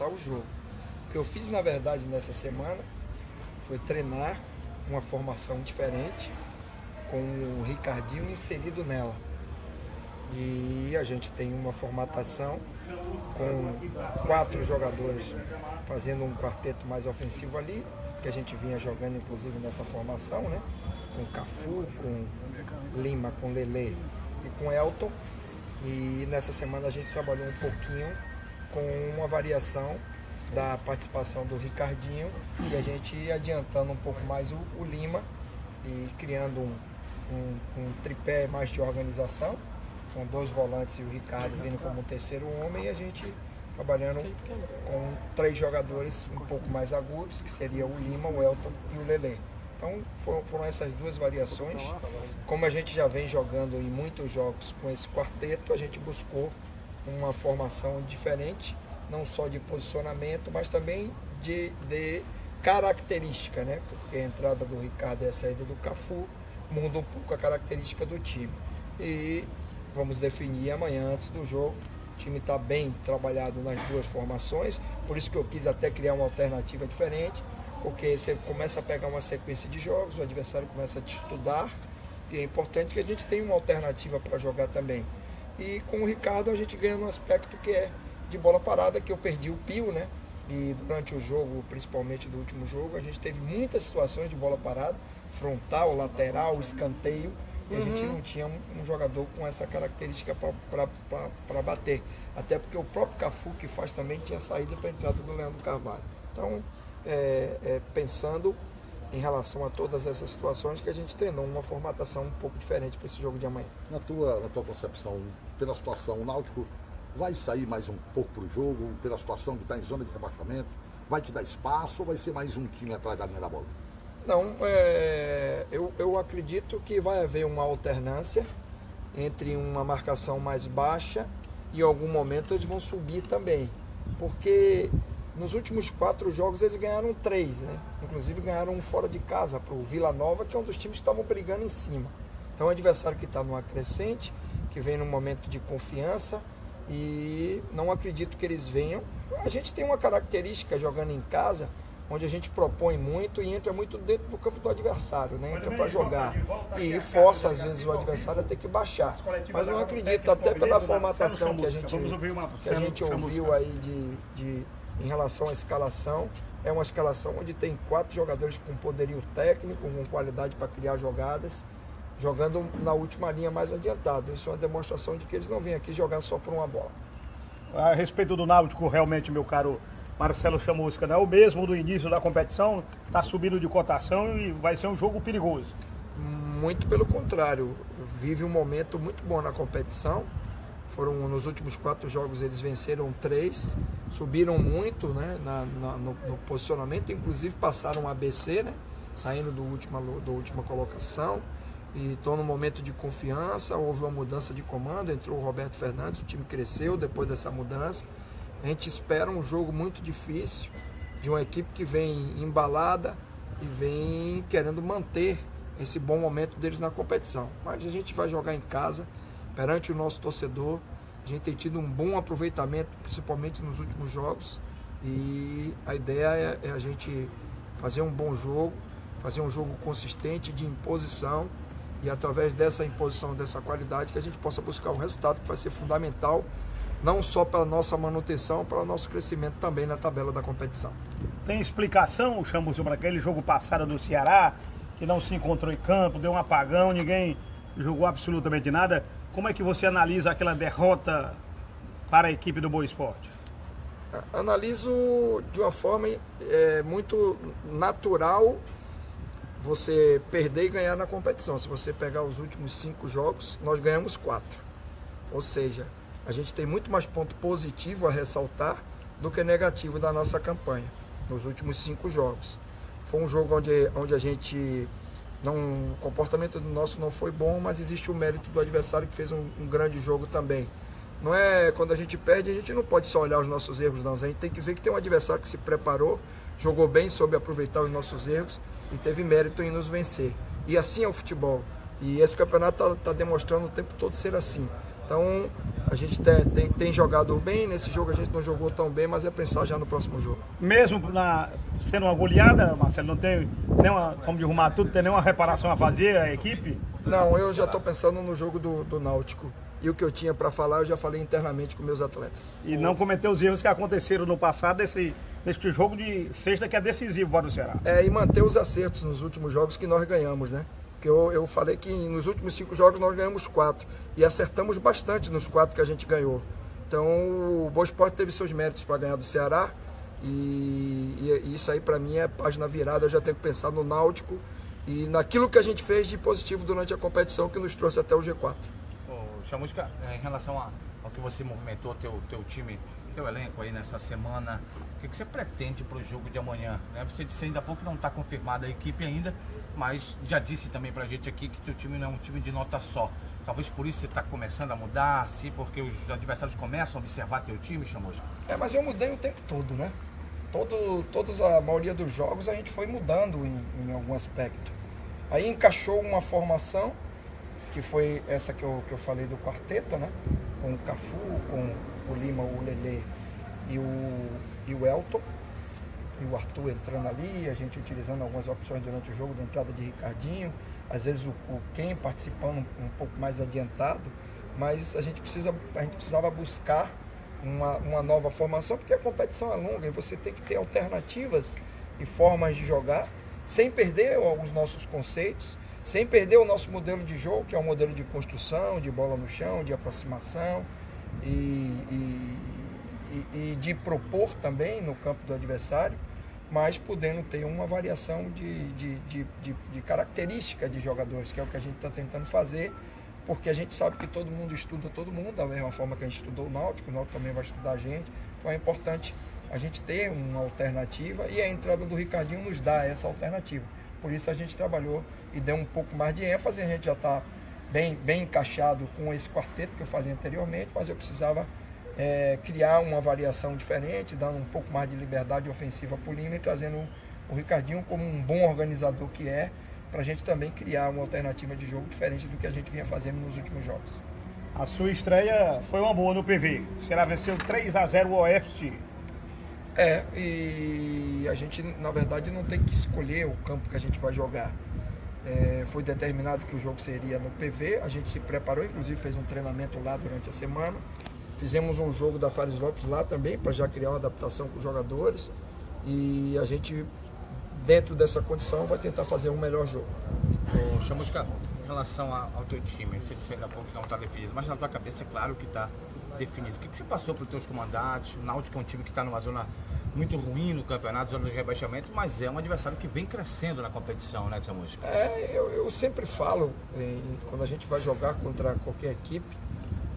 o jogo. O que eu fiz, na verdade, nessa semana foi treinar uma formação diferente com o Ricardinho inserido nela. E a gente tem uma formatação com 4 jogadores fazendo um quarteto mais ofensivo ali, que a gente vinha jogando inclusive nessa formação, né? Com Cafu, com Lima, com Lelê e com Elton. E nessa semana a gente trabalhou um pouquinho com uma variação da participação do Ricardinho e a gente ia adiantando um pouco mais o Lima e criando um tripé mais de organização, com 2 volantes e o Ricardo vindo como um terceiro homem, e a gente trabalhando com 3 jogadores um pouco mais agudos, que seria o Lima, o Elton e o Lelê. Então foram essas 2 variações. Como a gente já vem jogando em muitos jogos com esse quarteto, a gente buscou uma formação diferente, não só de posicionamento, mas também de característica, né? Porque a entrada do Ricardo e a saída do Cafu muda um pouco a característica do time. E vamos definir amanhã antes do jogo. O time está bem trabalhado nas 2 formações, por isso que eu quis até criar uma alternativa diferente, porque você começa a pegar uma sequência de jogos, o adversário começa a te estudar, e é importante que a gente tenha uma alternativa para jogar também. E com o Ricardo a gente ganha um aspecto que é de bola parada, que eu perdi o Pio, né? E durante o jogo, principalmente do último jogo, a gente teve muitas situações de bola parada, frontal, lateral, escanteio, e a gente não tinha um jogador com essa característica para bater. Até porque o próprio Cafu, que faz também, tinha saído para a entrada do Leandro Carvalho. Então, pensando em relação a todas essas situações, que a gente treinou uma formatação um pouco diferente para esse jogo de amanhã. Na tua concepção, pela situação, o Náutico vai sair mais um pouco para o jogo, pela situação que está em zona de rebaixamento, vai te dar espaço ou vai ser mais um time atrás da linha da bola? Não, eu acredito que vai haver uma alternância entre uma marcação mais baixa e em algum momento eles vão subir também, porque nos últimos 4 jogos eles ganharam 3, né? Inclusive ganharam um fora de casa para o Vila Nova, que é um dos times que estavam brigando em cima. Então é um adversário que está numa crescente, que vem num momento de confiança, e não acredito que eles venham. A gente tem uma característica jogando em casa, onde a gente propõe muito e entra muito dentro do campo do adversário, né? Entra para jogar e força às vezes o adversário a ter que baixar. Mas não acredito, até pela formatação que a gente ouviu aí em relação à escalação, é uma escalação onde tem 4 jogadores com poderio técnico, com qualidade para criar jogadas, jogando na última linha mais adiantado. Isso é uma demonstração de que eles não vêm aqui jogar só por uma bola. A respeito do Náutico, realmente, meu caro Marcelo Chamusca, não é o mesmo do início da competição, está subindo de cotação e vai ser um jogo perigoso. Muito pelo contrário, vive um momento muito bom na competição. Nos últimos 4 jogos eles venceram 3, subiram muito, né, no posicionamento, inclusive passaram a ABC, né, saindo da última colocação, e estão num momento de confiança. Houve uma mudança de comando, entrou o Roberto Fernandes, o time cresceu depois dessa mudança. A gente espera um jogo muito difícil, de uma equipe que vem embalada e vem querendo manter esse bom momento deles na competição. Mas a gente vai jogar em casa, perante o nosso torcedor. A gente tem tido um bom aproveitamento, principalmente nos últimos jogos, e a ideia é a gente fazer um bom jogo, fazer um jogo consistente, de imposição, e através dessa imposição, dessa qualidade, que a gente possa buscar um resultado que vai ser fundamental, não só para a nossa manutenção, para o nosso crescimento também na tabela da competição. Tem explicação, Chamusca, para aquele jogo passado do Ceará, que não se encontrou em campo, deu um apagão, ninguém jogou absolutamente nada? Como é que você analisa aquela derrota para a equipe do Boa Esporte? Analiso de uma forma muito natural você perder e ganhar na competição. Se você pegar os últimos 5 jogos, nós ganhamos 4. Ou seja, a gente tem muito mais ponto positivo a ressaltar do que negativo da nossa campanha nos últimos 5 jogos. Foi um jogo onde a gente o comportamento do nosso não foi bom, mas existe o mérito do adversário, que fez um grande jogo também. Não é, quando a gente perde, a gente não pode só olhar os nossos erros, não. A gente tem que ver que tem um adversário que se preparou, jogou bem, soube aproveitar os nossos erros e teve mérito em nos vencer. E assim é o futebol. E esse campeonato está demonstrando o tempo todo ser assim. Então a gente tem jogado bem, nesse jogo a gente não jogou tão bem, mas é pensar já no próximo jogo. Mesmo sendo uma goleada, Marcelo, não tem nenhuma, como de arrumar tudo, tem nenhuma reparação a fazer a equipe? Não, eu já estou pensando no jogo do Náutico. E o que eu tinha para falar, eu já falei internamente com meus atletas. E não cometer os erros que aconteceram no passado nesse jogo de sexta que é decisivo para o Ceará. E manter os acertos nos últimos jogos que nós ganhamos, né? Porque eu falei que nos últimos 5 jogos nós ganhamos 4. E acertamos bastante nos 4 que a gente ganhou. Então o Boa Esporte teve seus méritos para ganhar do Ceará. E isso aí para mim é página virada. Eu já tenho que pensar no Náutico e naquilo que a gente fez de positivo durante a competição que nos trouxe até o G4. Chamusca, em relação ao que você movimentou, teu time, teu elenco aí nessa semana, o que você pretende para o jogo de amanhã? Você disse ainda há pouco que não está confirmada a equipe ainda, mas já disse também para a gente aqui que teu time não é um time de nota só. Talvez por isso você está começando a mudar, sim, porque os adversários começam a observar teu time, Chamusca? Mas eu mudei o tempo todo, né? A maioria dos jogos a gente foi mudando em algum aspecto. Aí encaixou uma formação, que foi essa que eu falei do quarteto, né? Com o Cafu, com o Lima, o Lelê e o Elton. E o Arthur entrando ali, a gente utilizando algumas opções durante o jogo, da entrada de Ricardinho. Às vezes o Ken participando um pouco mais adiantado. Mas a gente precisava buscar uma nova formação, porque a competição é longa e você tem que ter alternativas e formas de jogar, sem perder os nossos conceitos, sem perder o nosso modelo de jogo, que é um modelo de construção, de bola no chão, de aproximação e de propor também no campo do adversário, mas podendo ter uma variação de característica de jogadores, que é o que a gente está tentando fazer, porque a gente sabe que todo mundo estuda todo mundo, da mesma forma que a gente estudou o Náutico também vai estudar a gente, então é importante a gente ter uma alternativa e a entrada do Ricardinho nos dá essa alternativa. Por isso a gente trabalhou e deu um pouco mais de ênfase, a gente já está bem encaixado com esse quarteto que eu falei anteriormente, mas eu precisava criar uma variação diferente, dando um pouco mais de liberdade ofensiva para o Lima e trazendo o Ricardinho como um bom organizador que é, para a gente também criar uma alternativa de jogo diferente do que a gente vinha fazendo nos últimos jogos. A sua estreia foi uma boa no PV. O Ceará venceu 3-0 o Oeste. E a gente, na verdade, não tem que escolher o campo que a gente vai jogar. Foi determinado que o jogo seria no PV, a gente se preparou, inclusive fez um treinamento lá durante a semana. Fizemos um jogo da Fares Lopes lá também, para já criar uma adaptação com os jogadores. E a gente, dentro dessa condição, vai tentar fazer um melhor jogo. Chamusca, em relação ao teu time, você disse ainda há pouco que não está definido, mas na tua cabeça é claro que está definido. O que você passou para os teus comandantes? O Náutico é um time que está numa zona muito ruim no campeonato, zona de rebaixamento, mas é um adversário que vem crescendo na competição, né, Chamusca? Eu sempre falo, quando a gente vai jogar contra qualquer equipe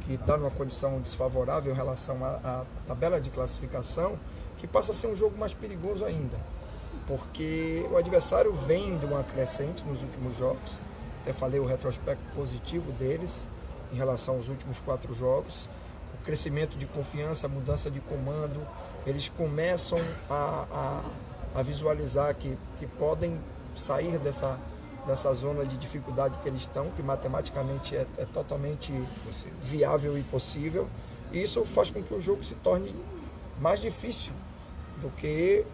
que está numa condição desfavorável em relação à tabela de classificação, que passa a ser um jogo mais perigoso ainda, porque o adversário vem de uma crescente nos últimos jogos. Até falei o retrospecto positivo deles em relação aos últimos 4 jogos. O crescimento de confiança, a mudança de comando, eles começam a visualizar que podem sair dessa zona de dificuldade que eles estão, que matematicamente é totalmente viável e possível. E isso faz com que o jogo se torne mais difícil do que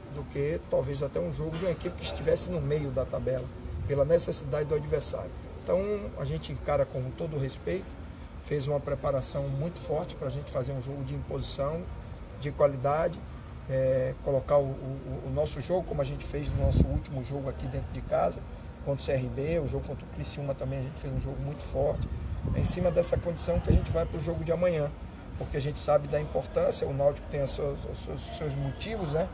talvez até um jogo de uma equipe que estivesse no meio da tabela, pela necessidade do adversário. Então a gente encara com todo o respeito, fez uma preparação muito forte para a gente fazer um jogo de imposição, de qualidade, colocar o nosso jogo como a gente fez no nosso último jogo aqui dentro de casa, contra o CRB, o jogo contra o Criciúma também a gente fez um jogo muito forte. É em cima dessa condição que a gente vai para o jogo de amanhã, porque a gente sabe da importância, o Náutico tem os seus motivos, né,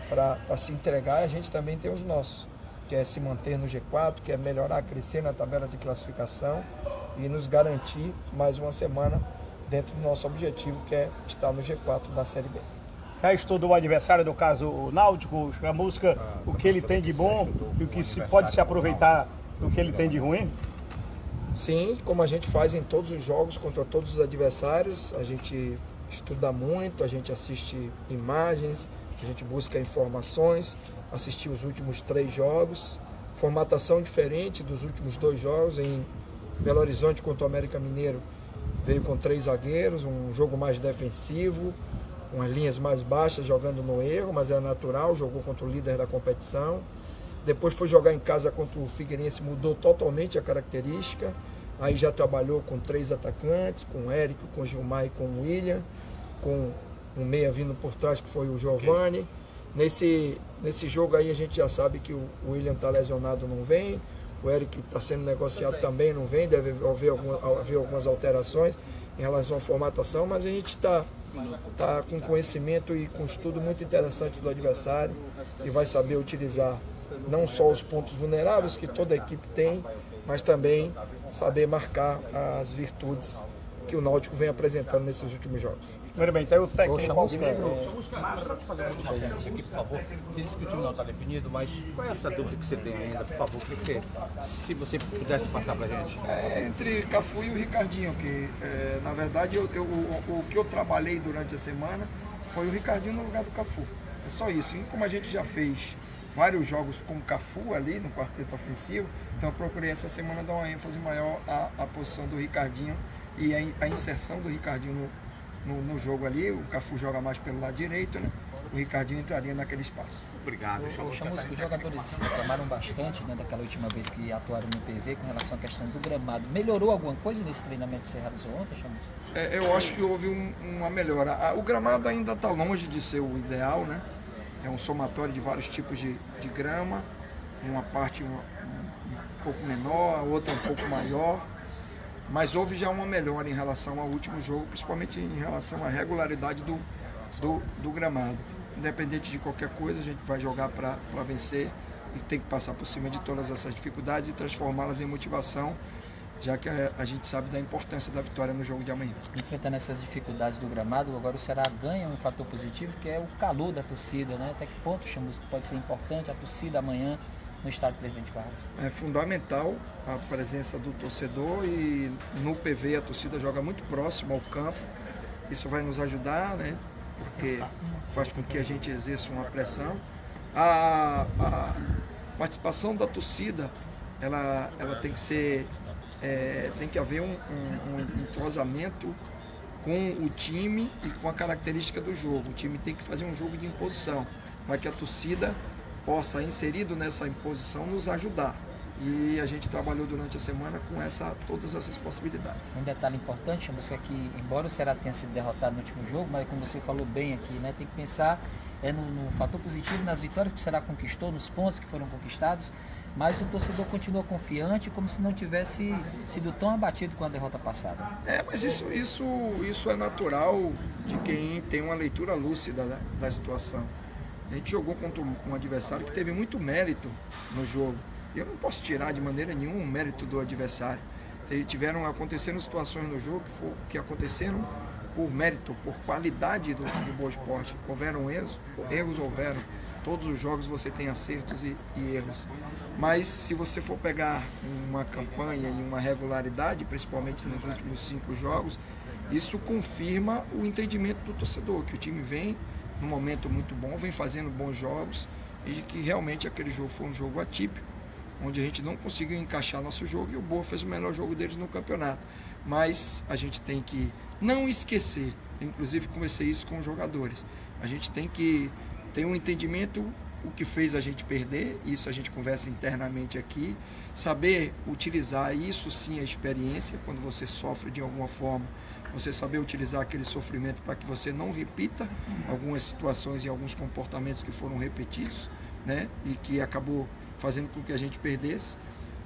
para se entregar, a gente também tem os nossos, que é se manter no G4, que é melhorar, crescer na tabela de classificação e nos garantir mais uma semana dentro do nosso objetivo, que é estar no G4 da Série B. Já estudou o adversário, do caso o Náutico, a música, o que ele tem de bom e o que pode se aproveitar do que ele tem de ruim? Sim, como a gente faz em todos os jogos, contra todos os adversários, a gente estuda muito, a gente assiste imagens, a gente busca informações, assistir os últimos 3 jogos, formatação diferente dos últimos 2 jogos, em Belo Horizonte contra o América Mineiro, veio com 3 zagueiros, um jogo mais defensivo, com as linhas mais baixas, jogando no erro, mas é natural, jogou contra o líder da competição. Depois foi jogar em casa contra o Figueirense, mudou totalmente a característica. Aí já trabalhou com 3 atacantes, com o Érico, com o Gilmar e com o William, com um meia vindo por trás que foi o Giovani. Nesse jogo aí a gente já sabe que o William está lesionado, não vem. O Eric está sendo negociado também, não vem. Deve haver algumas alterações em relação à formatação, mas a gente está com conhecimento e com estudo muito interessante do adversário e vai saber utilizar não só os pontos vulneráveis que toda a equipe tem, mas também saber marcar as virtudes que o Náutico vem apresentando nesses últimos jogos. Muito bem, então o técnico Chamusca, fazer uma última pergunta aqui, por favor. Você disse que o time não está definido, mas qual é essa dúvida que você tem ainda, por favor? Se você pudesse passar para a gente. Entre Cafu e o Ricardinho, que na verdade o que eu trabalhei durante a semana foi o Ricardinho no lugar do Cafu. É só isso. E como a gente já fez vários jogos com o Cafu ali no quarteto ofensivo, então eu procurei essa semana dar uma ênfase maior à posição do Ricardinho e a inserção do Ricardinho no jogo ali. O Cafu joga mais pelo lado direito, né? O Ricardinho entraria naquele espaço. Obrigado. Chamusca, os jogadores reclamaram bastante, né, daquela última vez que atuaram no PV com relação à questão do gramado. Melhorou alguma coisa nesse treinamento que você realizou ontem, Chamusca? Eu acho que houve uma melhora. O gramado ainda está longe de ser o ideal, né? É um somatório de vários tipos de grama, uma parte um pouco menor, a outra um pouco maior. Mas houve já uma melhora em relação ao último jogo, principalmente em relação à regularidade do gramado. Independente de qualquer coisa, a gente vai jogar para vencer e tem que passar por cima de todas essas dificuldades e transformá-las em motivação, já que a gente sabe da importância da vitória no jogo de amanhã. Enfrentando essas dificuldades do gramado, agora o Ceará ganha um fator positivo, que é o calor da torcida, né? Até que ponto, Chamusca, pode ser importante a torcida amanhã no estádio Presidente Vargas? É fundamental a presença do torcedor e no PV a torcida joga muito próximo ao campo. Isso vai nos ajudar, né? Porque faz com que a gente exerça uma pressão. A participação da torcida, ela tem que ser, tem que haver um entrosamento com o time e com a característica do jogo. O time tem que fazer um jogo de imposição, para que a torcida possa, inserido nessa imposição, nos ajudar. E a gente trabalhou durante a semana com todas essas possibilidades. Um detalhe importante, Chamusca, é que embora o Ceará tenha sido derrotado no último jogo, mas como você falou bem aqui, né, tem que pensar no fator positivo, nas vitórias que o Ceará conquistou, nos pontos que foram conquistados, mas o torcedor continua confiante, como se não tivesse sido tão abatido com a derrota passada. Mas isso é natural de quem tem uma leitura lúcida, né, da situação. A gente jogou contra um adversário que teve muito mérito no jogo. Eu não posso tirar de maneira nenhuma o mérito do adversário. Aconteceram situações no jogo que aconteceram por mérito, por qualidade do Boa Esporte. Houveram erros houveram. Todos os jogos você tem acertos e erros. Mas se você for pegar uma campanha e uma regularidade, principalmente nos últimos 5 jogos, isso confirma o entendimento do torcedor, que o time vem num momento muito bom, vem fazendo bons jogos e que realmente aquele jogo foi um jogo atípico, onde a gente não conseguiu encaixar nosso jogo e o Boa fez o melhor jogo deles no campeonato. Mas a gente tem que não esquecer, inclusive conversei isso com os jogadores, a gente tem que ter um entendimento o que fez a gente perder, isso a gente conversa internamente aqui, saber utilizar isso sim a experiência, quando você sofre de alguma forma, você saber utilizar aquele sofrimento para que você não repita algumas situações e alguns comportamentos que foram repetidos, né, e que acabou fazendo com que a gente perdesse,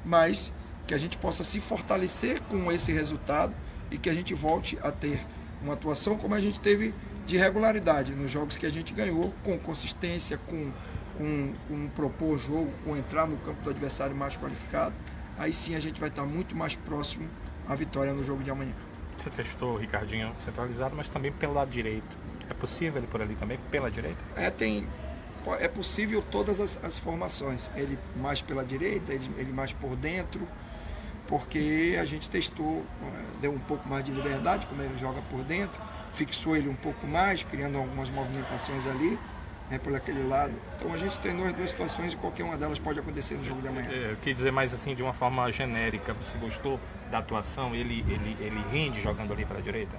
mas que a gente possa se fortalecer com esse resultado e que a gente volte a ter uma atuação como a gente teve de regularidade nos jogos que a gente ganhou, com consistência, com propor jogo, com entrar no campo do adversário mais qualificado. Aí sim a gente vai estar muito mais próximo à vitória no jogo de amanhã. Você testou o Ricardinho centralizado, mas também pelo lado direito. É possível ele por ali também, pela direita? É possível todas as formações. Ele mais pela direita, ele mais por dentro, porque a gente testou, deu um pouco mais de liberdade, como ele joga por dentro, fixou ele um pouco mais, criando algumas movimentações ali, por aquele lado. Então a gente treinou as duas situações e qualquer uma delas pode acontecer no jogo de amanhã. Eu queria dizer mais assim, de uma forma genérica, você gostou da atuação? Ele rende jogando ali para a direita?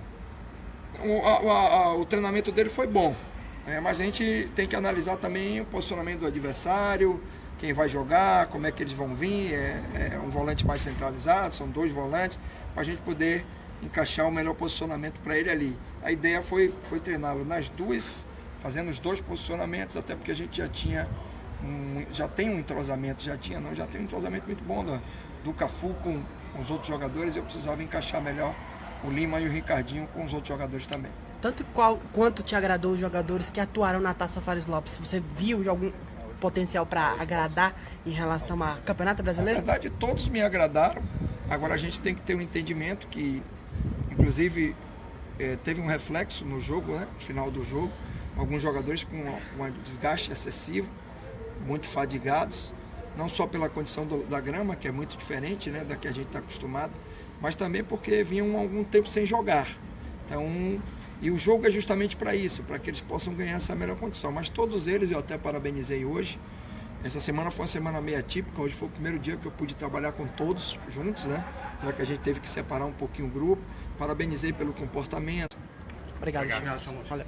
O treinamento dele foi bom, mas a gente tem que analisar também o posicionamento do adversário, quem vai jogar, como é que eles vão vir. É um volante mais centralizado, são 2 volantes, para a gente poder encaixar o melhor posicionamento para ele ali. A ideia foi treiná-lo nas duas, fazendo os 2 posicionamentos, até porque a gente já tem um entrosamento, já tem um entrosamento muito bom do Cafu com os outros jogadores. Eu precisava encaixar melhor o Lima e o Ricardinho com os outros jogadores também. Tanto quanto te agradou os jogadores que atuaram na Taça Fares Lopes? Você viu algum potencial para agradar em relação ao Campeonato Brasileiro? Na verdade, todos me agradaram. Agora a gente tem que ter um entendimento que, inclusive, teve um reflexo no jogo, no final do jogo. Alguns jogadores com um desgaste excessivo, muito fadigados, não só pela condição da grama, que é muito diferente da que a gente está acostumado, mas também porque vinham algum tempo sem jogar. Então, e o jogo é justamente para isso, para que eles possam ganhar essa melhor condição. Mas todos eles, eu até parabenizei hoje. Essa semana foi uma semana meio atípica, hoje foi o primeiro dia que eu pude trabalhar com todos juntos, já que a gente teve que separar um pouquinho o grupo. Parabenizei pelo comportamento. Obrigado. Valeu.